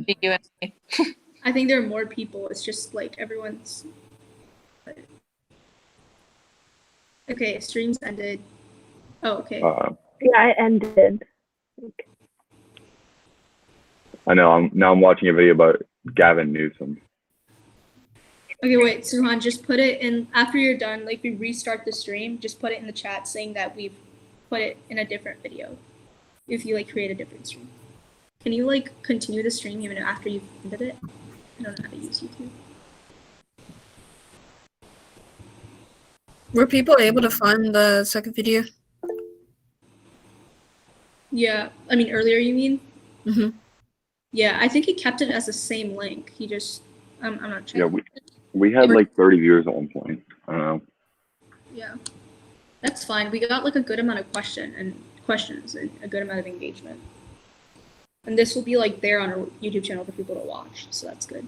be you and me. I think there are more people. It's just like everyone's. Okay, streams ended. Oh, okay. Yeah, it ended. I know. I'm watching a video about Gavin Newsom. Okay, wait, Suhan, just put it in after you're done. Like, we restart the stream. Just put it in the chat saying that we've put it in a different video. If you like create a different stream, can you like continue the stream even after you've ended it? I don't know how to use YouTube. Were people able to find the second video? Yeah, I mean earlier. You mean? Mm-hmm. Yeah, I think he kept it as the same link. He just, I'm not checking. Yeah, we had like 30 viewers at one point. I don't know. Yeah, that's fine. We got like a good amount of questions and a good amount of engagement. And this will be like there on our YouTube channel for people to watch, so that's good.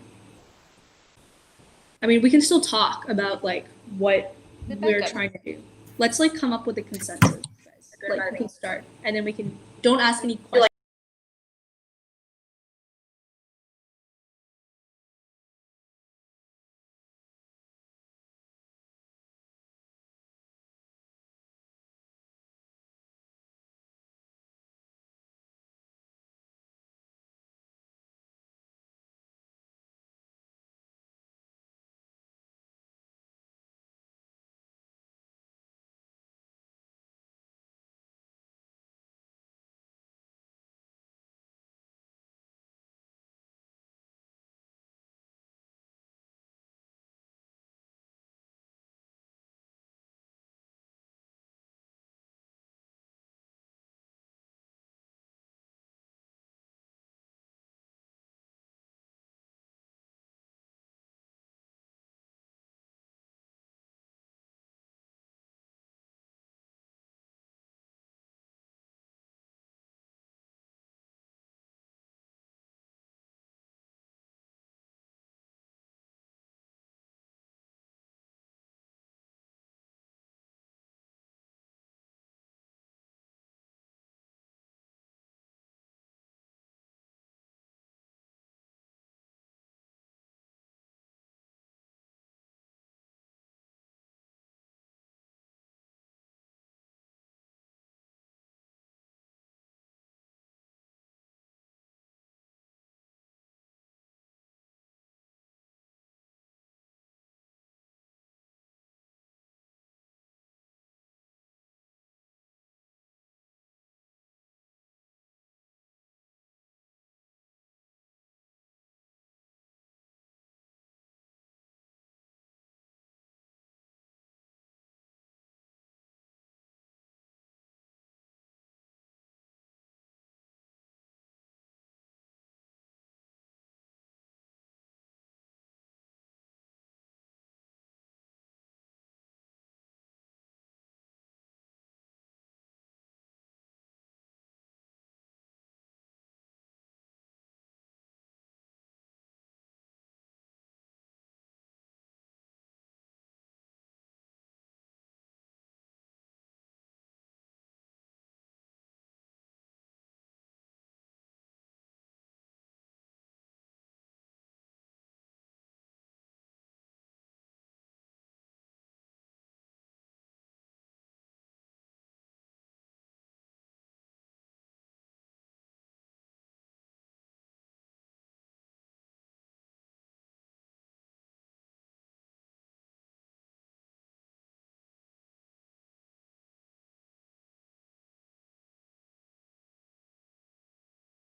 I mean, we can still talk about like what we're trying to do. Let's like come up with a consensus, guys. Like we can start, and then we can don't ask any questions.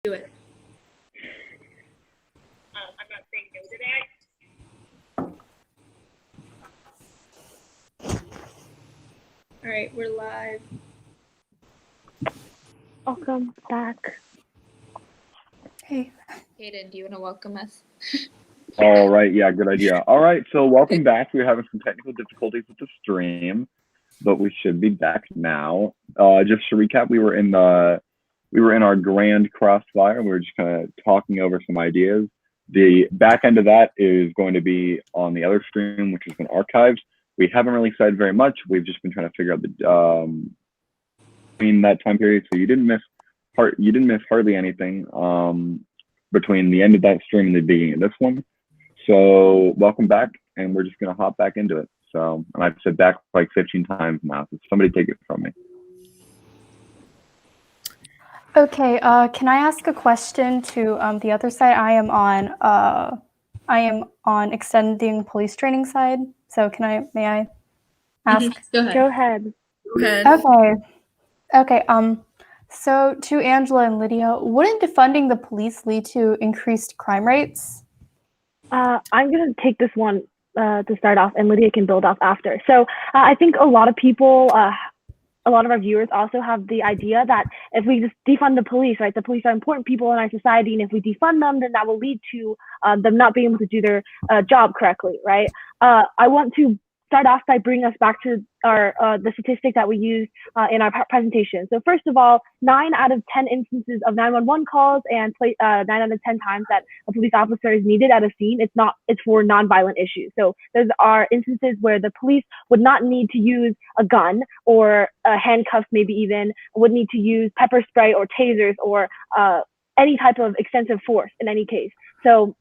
Do it. I'm not saying no to that. All right, we're live. Welcome back. Hey. Hayden, do you want to welcome us? All right, yeah, good idea. All right, so welcome back. We're having some technical difficulties with the stream, but we should be back now. Just to recap, we were in our grand crossfire, and we were just kind of talking over some ideas. The back end of that is going to be on the other stream, which has been archived. We haven't really said very much. We've just been trying to figure out the between that time period, so you didn't miss hardly anything. between the end of that stream and the beginning of this one. So welcome back, and we're just gonna hop back into it. So, and I've said back like 15 times now, so somebody take it from me. Okay, can I ask a question to the other side? I am on extending police training side. So may I ask? Go ahead. Go ahead. Go ahead. Okay. So to Angela and Lydia, wouldn't defunding the police lead to increased crime rates? I'm going to take this one to start off, and Lydia can build off after. So I think a lot of people, a lot of our viewers also have the idea that if we just defund the police, right, the police are important people in our society, and if we defund them, then that will lead to them not being able to do their job correctly, right? I want to start off by bringing us back to our the statistic that we used in our presentation. So first of all, 9 out of 10 instances of 911 calls and 9 out of 10 times that a police officer is needed at a scene, it's for nonviolent issues. So those are instances where the police would not need to use a gun or handcuffs, maybe even would need to use pepper spray or tasers or any type of extensive force in any case. So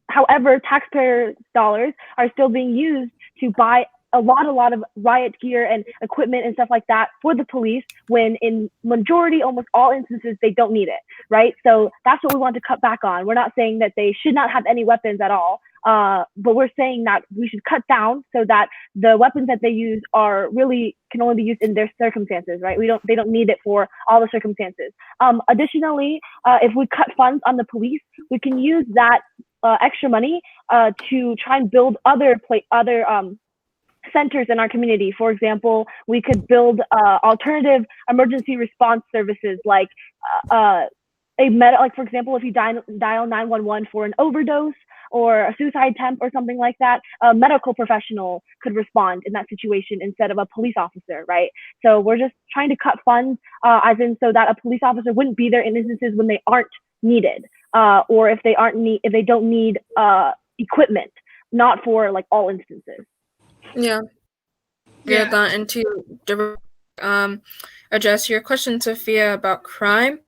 however, taxpayer dollars are still being used to buy a lot of riot gear and equipment and stuff like that for the police, when in majority, almost all instances, they don't need it, right? So that's what we want to cut back on. We're not saying that they should not have any weapons at all, but we're saying that we should cut down so that the weapons that they use are really can only be used in their circumstances, right? They don't need it for all the circumstances. Additionally, if we cut funds on the police, we can use that extra money to try and build other centers in our community. For example, we could build alternative emergency response services, like for example, if you dial 911 for an overdose or a suicide attempt or something like that, a medical professional could respond in that situation instead of a police officer, right? So we're just trying to cut funds, as in so that a police officer wouldn't be there in instances when they aren't needed, or if they don't need equipment, not for like all instances. Yeah. That, and to address your question, Sophia, about crime.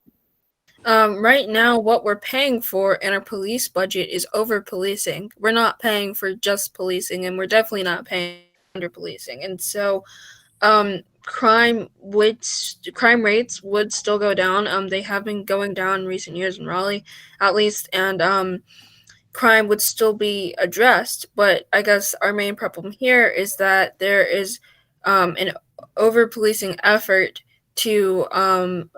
Right now, what we're paying for in our police budget is over policing. We're not paying for just policing, and we're definitely not paying under policing. And so, crime rates would still go down. They have been going down in recent years in Raleigh, at least, and crime would still be addressed. But I guess our main problem here is that there is an over-policing effort to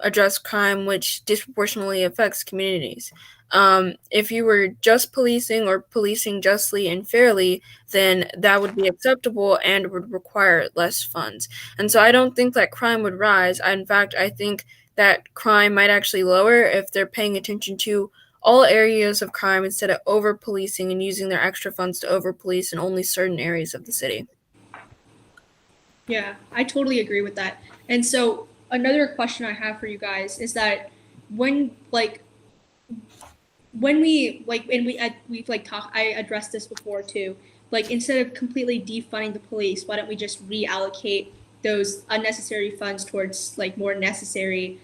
address crime, which disproportionately affects communities. If you were just policing or policing justly and fairly, then that would be acceptable and would require less funds. And so I don't think that crime would rise. In fact, I think that crime might actually lower if they're paying attention to all areas of crime instead of over-policing and using their extra funds to over-police in only certain areas of the city. Yeah, I totally agree with that. And so another question I have for you guys is that I addressed this before too, like instead of completely defunding the police, why don't we just reallocate those unnecessary funds towards like more necessary,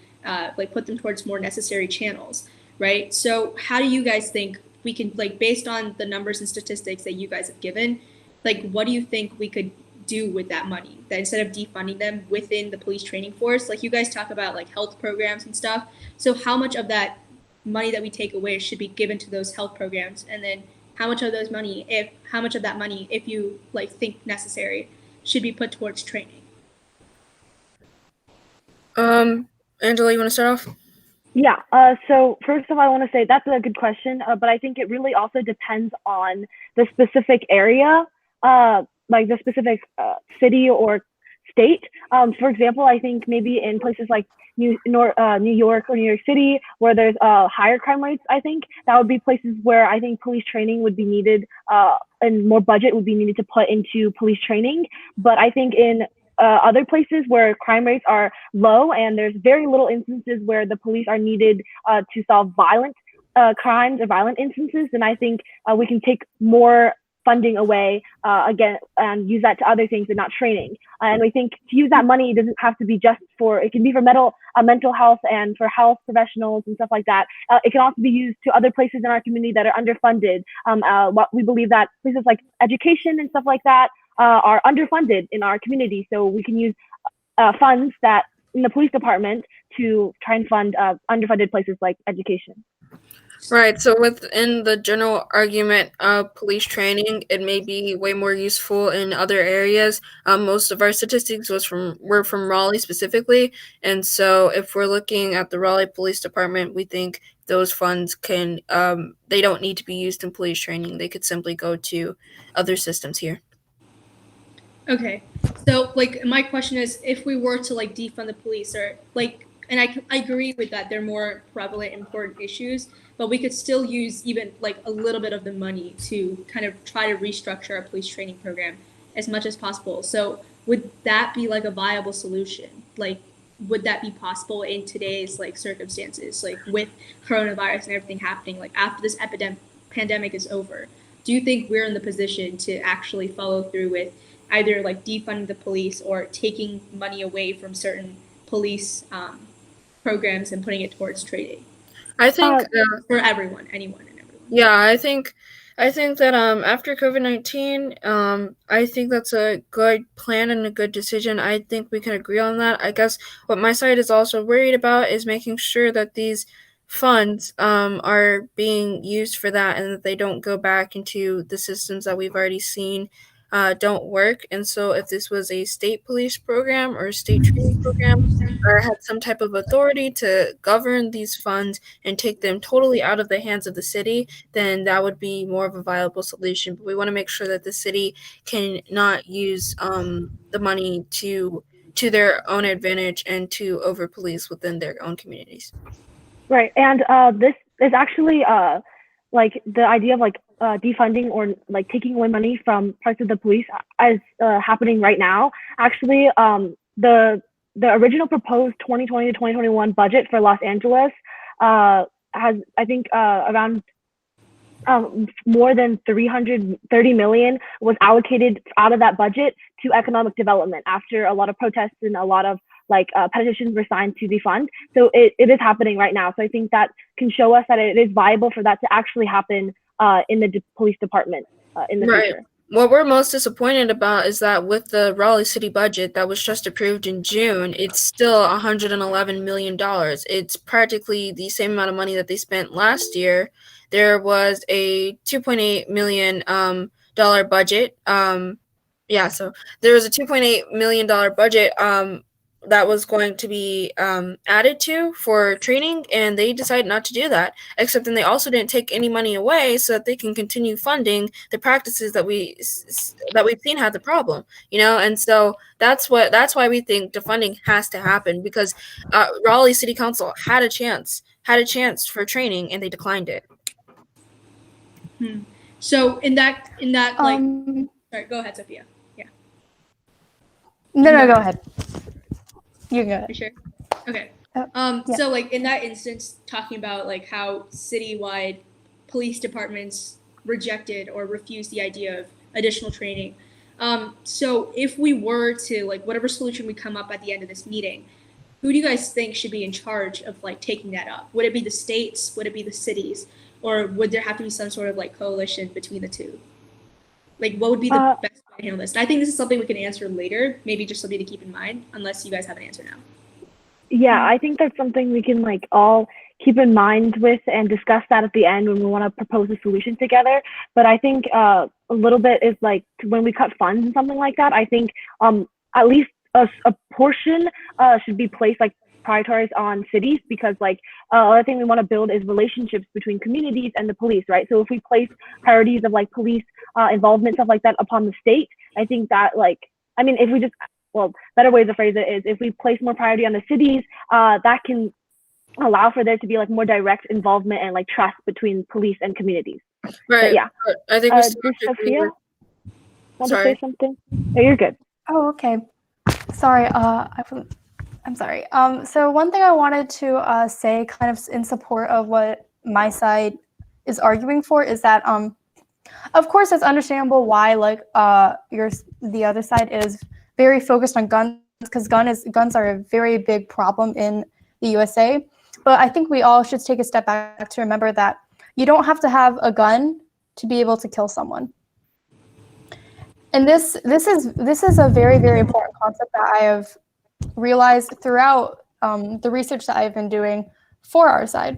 put them towards more necessary channels, right? So how do you guys think we can, like, based on the numbers and statistics that you guys have given, like, what do you think we could do with that money, that instead of defunding them within the police training force? Like, you guys talk about like health programs and stuff. So how much of that money that we take away should be given to those health programs? And then how much of that money, if you like think necessary, should be put towards training? Angela, you want to start off? Yeah, so first of all, I want to say that's a good question, but I think it really also depends on the specific area, like the specific city or state. For example, I think maybe in places like New York or New York City, where there's higher crime rates, I think that would be places where I think police training would be needed, and more budget would be needed to put into police training. But I think in other places where crime rates are low and there's very little instances where the police are needed to solve violent crimes or violent instances, then I think we can take more funding away again and use that to other things and not training. And we think to use that money, it doesn't have to be just for, it can be for mental health and for health professionals and stuff like that. It can also be used to other places in our community that are underfunded. What we believe that places like education and stuff like that are underfunded in our community. So we can use funds that in the police department to try and fund underfunded places like education. Right. So within the general argument of police training, it may be way more useful in other areas. Most of our statistics were from Raleigh specifically, and so if we're looking at the Raleigh Police Department, we think those funds can they don't need to be used in police training. They could simply go to other systems here. Okay, so like my question is, if we were to like defund the police, or like, and I agree with that, they're more prevalent, important issues, but we could still use even like a little bit of the money to kind of try to restructure our police training program as much as possible. So would that be like a viable solution? Like, would that be possible in today's like circumstances, like with coronavirus and everything happening, like after this pandemic is over? Do you think we're in the position to actually follow through with either like defunding the police or taking money away from certain police programs and putting it towards training? I think For everyone, anyone and everyone. Yeah, I think that after COVID-19, I think that's a good plan and a good decision. I think we can agree on that. I guess what my side is also worried about is making sure that these funds are being used for that and that they don't go back into the systems that we've already seen don't work. And so if this was a state police program or a state training program or had some type of authority to govern these funds and take them totally out of the hands of the city, then that would be more of a viable solution. But we want to make sure that the city can not use the money to their own advantage and to over police within their own communities. Right, and this is actually like the idea of like defunding or like taking away money from parts of the police is happening right now. Actually, the original proposed 2020 to 2021 budget for Los Angeles has, I think, around more than 330 million was allocated out of that budget to economic development after a lot of protests and a lot of like petitions were signed to defund. So it is happening right now. So I think that can show us that it is viable for that to actually happen in the police department in the future. What we're most disappointed about is that with the Raleigh City budget that was just approved in June, it's still $111 million. It's practically the same amount of money that they spent last year. There was a $2.8 million budget. So there was a $2.8 million budget that was going to be added to for training, and they decided not to do that. Except then they also didn't take any money away so that they can continue funding the practices that we've seen had the problem, And so that's why we think defunding has to happen, because Raleigh City Council had a chance for training and they declined it. So in that like, sorry, go ahead, Sophia. Yeah. No, go ahead. You can go ahead. You sure? Okay. Yeah. So like in that instance, talking about like how citywide police departments rejected or refused the idea of additional training. So if we were to like whatever solution we come up at the end of this meeting, who do you guys think should be in charge of like taking that up? Would it be the states? Would it be the cities? Or would there have to be some sort of like coalition between the two? Like what would be the best way to handle this? And I think this is something we can answer later, maybe just something to keep in mind, unless you guys have an answer now. Yeah, I think that's something we can like all keep in mind with and discuss that at the end when we want to propose a solution together. But I think a little bit is like when we cut funds and something like that, I think at least a portion should be placed like prioritized on cities, because like other thing we want to build is relationships between communities and the police, right? So if we place priorities of like police involvement, stuff like that upon the state, I think that like, I mean, if we just, well, better way to phrase it is if we place more priority on the cities, that can allow for there to be like more direct involvement and like trust between police and communimies. Right. But, yeah. I think Sophia want to say something? Oh, you're good. Oh, okay. Sorry. I'm sorry. So one thing I wanted to say kind of in support of what my side is arguing for is that Of course, it's understandable why the other side is very focused on guns, because guns are a very big problem in the USA. But I think we all should take a step back to remember that you don't have to have a gun to be able to kill someone. And this is a very, very important concept that I have realized throughout the research that I've been doing for our side.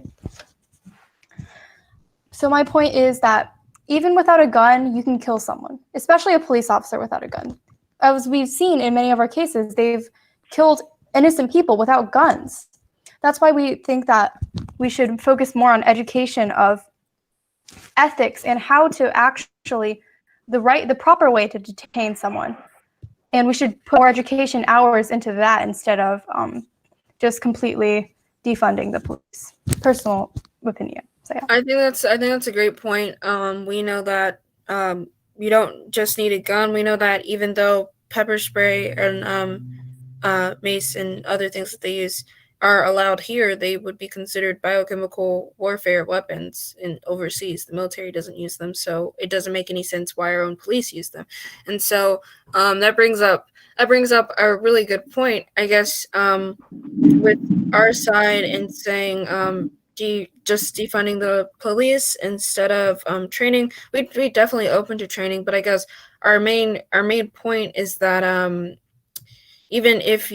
So my point is that even without a gun, you can kill someone, especially a police officer without a gun. As we've seen in many of our cases, they've killed innocent people without guns. That's why we think that we should focus more on education of ethics and how to actually the proper way to detain someone. And we should put more education hours into that instead of just completely defunding the police. Personal opinion. So yeah. I think that's a great point. We know that you don't just need a gun. We know that even though pepper spray and mace and other things that they use are allowed here, they would be considered biochemical warfare weapons in overseas. The military doesn't use them, so it doesn't make any sense why our own police use them. And so that brings up a really good point, I guess, with our side and saying just defunding the police instead of training. We'd be definitely open to training, but I guess our main point is that even if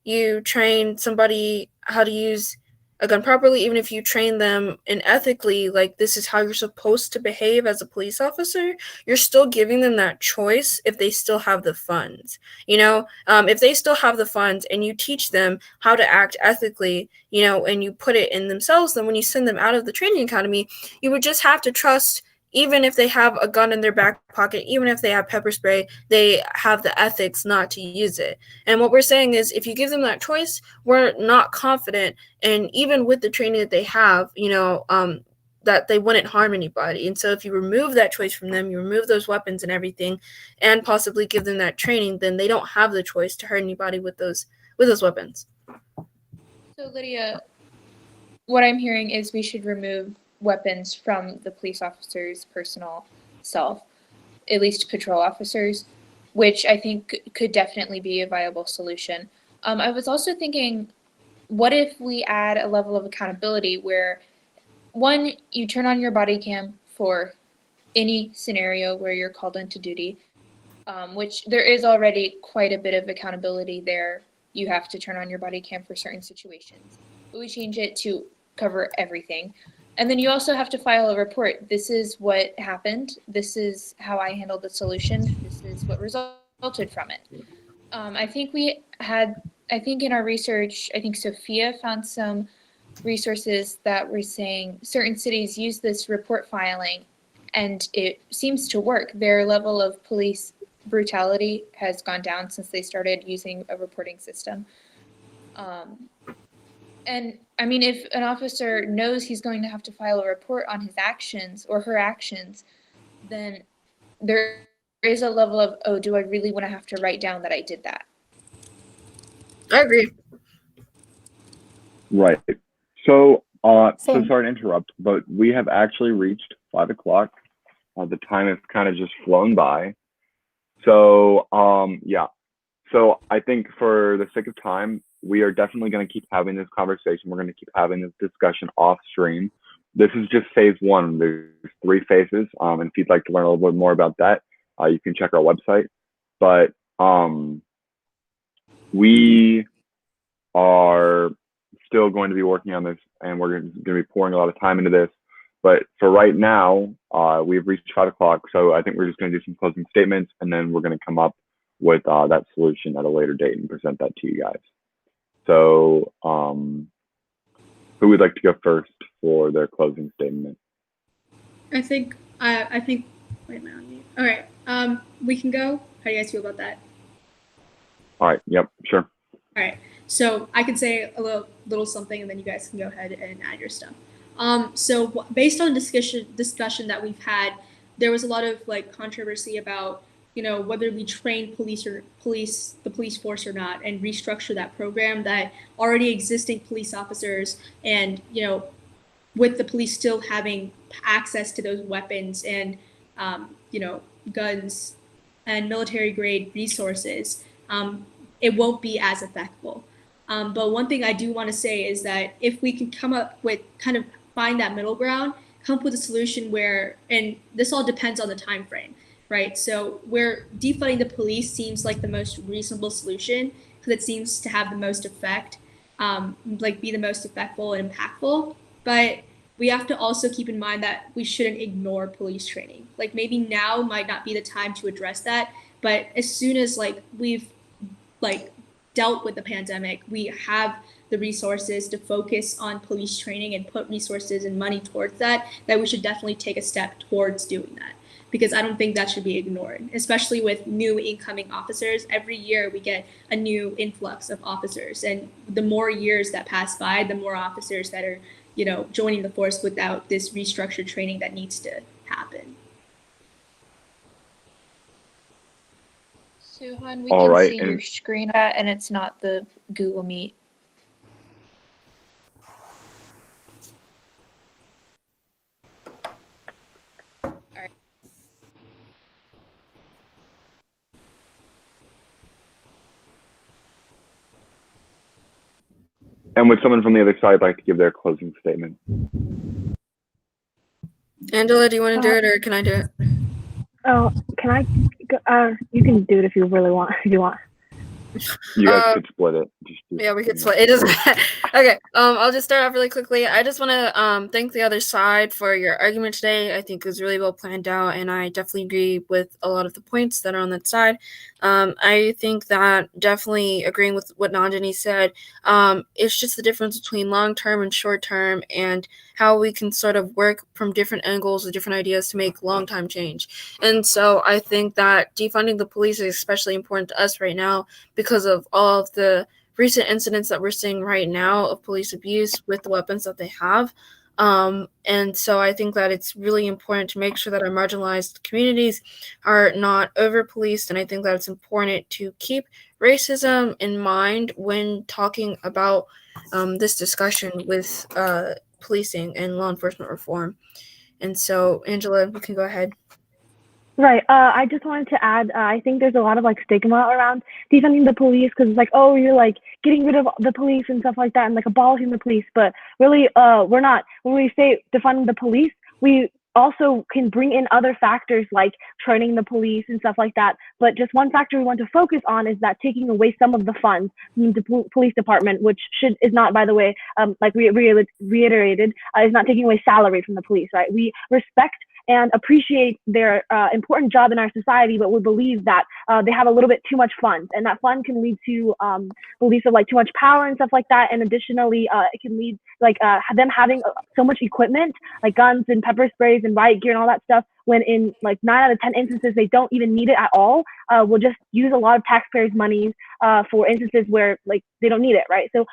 you train somebody how to use a gun properly, even if you train them and ethically, like this is how you're supposed to behave as a police officer, you're still giving them that choice if they still have the funds. If they still have the funds and you teach them how to act ethically, and you put it in themselves, then when you send them out of the training academy, you would just have to trust, even if they have a gun in their back pocket, even if they have pepper spray, they have the ethics not to use it. And what we're saying is, if you give them that choice, we're not confident, and even with the training that they have, that they wouldn't harm anybody. And so if you remove that choice from them, you remove those weapons and everything, and possibly give them that training, then they don't have the choice to hurt anybody with those weapons. So Lydia, what I'm hearing is we should remove weapons from the police officer's personal self, at least patrol officers, which I think could definitely be a viable solution. I was also thinking, what if we add a level of accountability where, one, you turn on your body cam for any scenario where you're called into duty, which there is already quite a bit of accountability there. You have to turn on your body cam for certain situations, but we change it to cover everything. And then you also have to file a report. This is what happened. This is how I handled the solution. This is what resulted from it. I think in our research, I think Sophia found some resources that were saying certain cities use this report filing, and it seems to work. Their level of police brutality has gone down since they started using a reporting system. And I mean, if an officer knows he's going to have to file a report on his actions or her actions, then there is a level of, oh, do I really want to have to write down that I did that? I agree. Right. So, so Same. sorry to interrupt, but we have actually reached 5 o'clock. The time has kind of just flown by. So, yeah. So I think for the sake of time, we are definitely going to keep having this conversation. We're going to keep having this discussion off stream. This is just phase one. There's 3 phases. And if you'd like to learn a little bit more about that, you can check our website. But we are still going to be working on this, and we're going to be pouring a lot of time into this. But for right now, we've reached 5 o'clock. So I think we're just going to do some closing statements, and then we're going to come up with that solution at a later date and present that to you guys. So who would like to go first for their closing statement? I think wait a minute on mute. All right. We can go. How do you guys feel about that? All right. Yep. Sure. All right. So I can say a little something, and then you guys can go ahead and add your stuff. So based on discussion that we've had, there was a lot of controversy about whether we train the police force or not, and restructure that program that already existing police officers and with the police still having access to those weapons and guns and military grade resources, it won't be as effective. But one thing I do want to say is that if we can come up with kind of find that middle ground, come up with a solution where, and this all depends on the time frame, right? So where defunding the police seems like the most reasonable solution because it seems to have the most effect, be the most effective and impactful. But we have to also keep in mind that we shouldn't ignore police training. Like maybe now might not be the time to address that, but as soon as we've dealt with the pandemic, we have the resources to focus on police training and put resources and money towards that we should definitely take a step towards doing that. Because I don't think that should be ignored, especially with new incoming officers. Every year we get a new influx of officers. And the more years that pass by, the more officers that are, joining the force without this restructured training that needs to happen. Suhan, we All can right, see and- your screen and it's not the Google Meet. And would someone from the other side like to give their closing statement? Angela, do you want to do it or can I do it? Oh, can I? You can do it if you really want. If you want. You guys could split it. Yeah, we could split. It doesn't. Okay. I'll just start off really quickly. I just want to thank the other side for your argument today. I think it was really well planned out, and I definitely agree with a lot of the points that are on that side. I think that definitely agreeing with what Nandini said. It's just the difference between long term and short term, and how we can sort of work from different angles with different ideas to make long time change. And so I think that defunding the police is especially important to us right now because of all of the recent incidents that we're seeing right now of police abuse with the weapons that they have. And so I think that it's really important to make sure that our marginalized communities are not over-policed, and I think that it's important to keep racism in mind when talking about this discussion with policing and law enforcement reform. And so, Angela, you can go ahead. Right. I just wanted to add, I think there's a lot of stigma around defunding the police because it's oh, you're getting rid of the police and stuff like that and abolishing the police. But really, we're not. When we say defunding the police, we also can bring in other factors like training the police and stuff like that. But just one factor we want to focus on is that taking away some of the funds from the police department, which is not, by the way, reiterated, is not taking away salary from the police, right? We respect and appreciate their important job in our society, but we believe that they have a little bit too much funds, and that fund can lead to beliefs of too much power and stuff like that. And additionally, it can lead them having so much equipment like guns and pepper sprays and riot gear and all that stuff, when in 9 out of 10 instances they don't even need it at all. We'll just use a lot of taxpayers' money for instances where they don't need it, right? So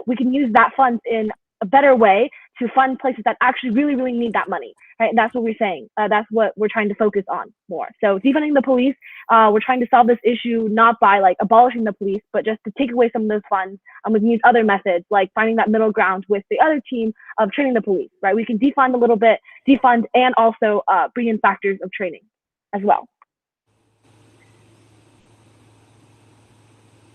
we can use that funds in a better way to fund places that actually really, really need that money, right? That's what we're saying. That's what we're trying to focus on more. So defunding the police, we're trying to solve this issue not by abolishing the police, but just to take away some of those funds. We can use other methods like finding that middle ground with the other team of training the police, right? We can defund a little bit, defund, and also bring in factors of training as well.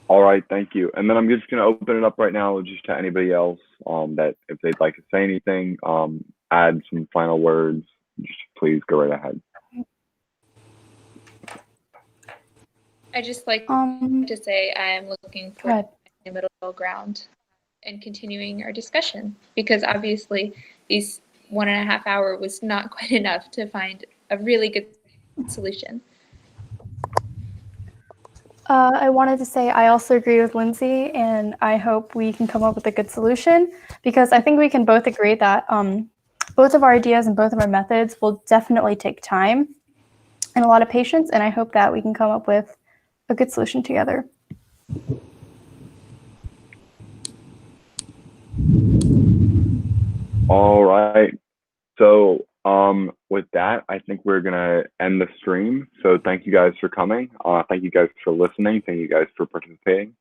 All right, thank you. And then I'm just going to open it up right now just to anybody else that if they'd like to say anything, add some final words, just please go right ahead. I just like to say I am looking for a middle ground and continuing our discussion, because obviously these 1.5 hours was not quite enough to find a really good solution. I wanted to say I also agree with Lindsay, and I hope we can come up with a good solution, because I think we can both agree that both of our ideas and both of our methods will definitely take time and a lot of patience, and I hope that we can come up with a good solution together. All right. So with that, I think we're going to end the stream. So thank you guys for coming. Thank you guys for listening. Thank you guys for participating.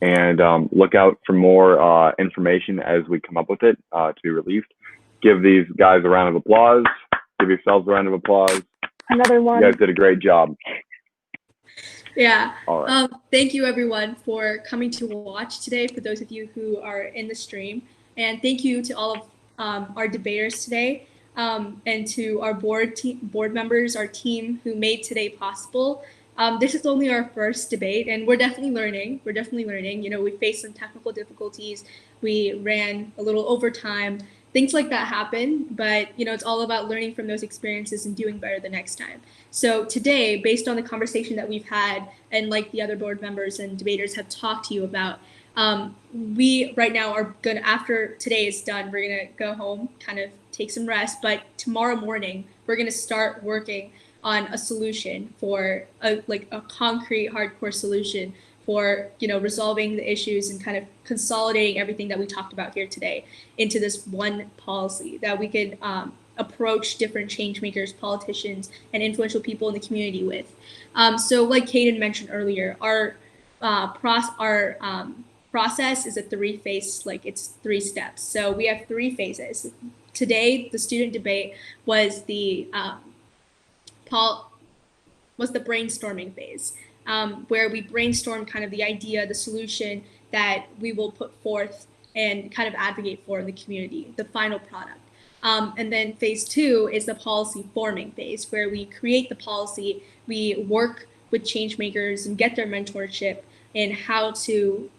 And look out for more information as we come up with it to be released. give these guys a round of applause. Give yourselves a round of applause. Another one. You guys did a great job. Yeah. All right. Thank you everyone for coming to watch today, for those of you who are in the stream. And thank you to all of our debaters today, and to our board members, our team who made today possible. This is only our first debate, and we're definitely learning. You know, we faced some technical difficulties. We ran a little overtime. Things like that happen, but you know, it's all about learning from those experiences and doing better the next time. So today, based on the conversation that we've had, and like the other board members and debaters have talked to you about, we right now are gonna, after today is done, we're gonna go home, kind of take some rest, but tomorrow morning, we're gonna start working on a solution for a concrete, hardcore solution for, you know, resolving the issues and kind of consolidating everything that we talked about here today into this one policy that we could approach different change makers, politicians, and influential people in the community with. So like Kaden mentioned earlier, our process is a three-phase, like it's 3 steps. So we have 3 phases. Today, the student debate was the brainstorming phase, where we brainstorm kind of the idea, the solution that we will put forth and kind of advocate for in the community, the final product. And then phase 2 is the policy forming phase, where we create the policy, we work with change makers and get their mentorship in how to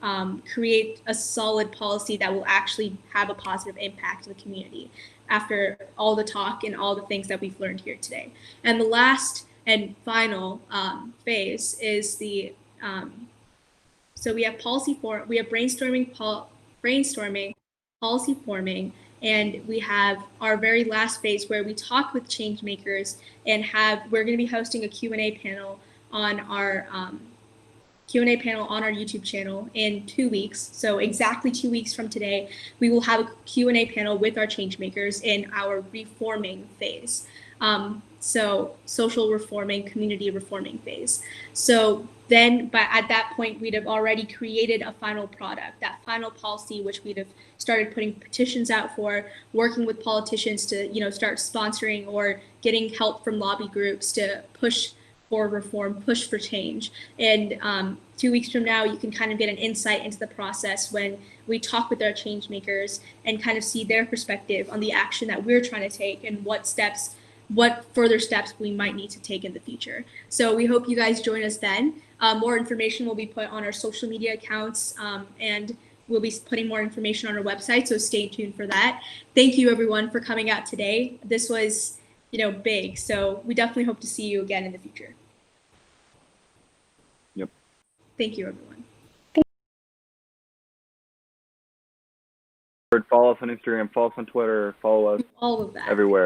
create a solid policy that will actually have a positive impact in the community after all the talk and all the things that we've learned here today. And the last and final phase is the so we have brainstorming, policy forming, and we have our very last phase where we talk with change makers and we're going to be hosting a Q&A panel on our YouTube channel in 2 weeks. So exactly 2 weeks from today, we will have a Q&A panel with our change makers in our reforming phase. So social reforming, community reforming phase. So then at that point, we'd have already created a final product, that final policy, which we'd have started putting petitions out for, working with politicians to, you know, start sponsoring or getting help from lobby groups to push for reform, push for change. And 2 weeks from now, you can kind of get an insight into the process when we talk with our change makers and kind of see their perspective on the action that we're trying to take and what further steps we might need to take in the future. So we hope you guys join us then. More information will be put on our social media accounts, and we'll be putting more information on our website, so stay tuned for that. Thank you everyone for coming out today. This was, you know, big, so we definitely hope to see you again in the future. Yep. Thank you everyone. Follow us on Instagram, follow us on Twitter, follow us All of that. everywhere.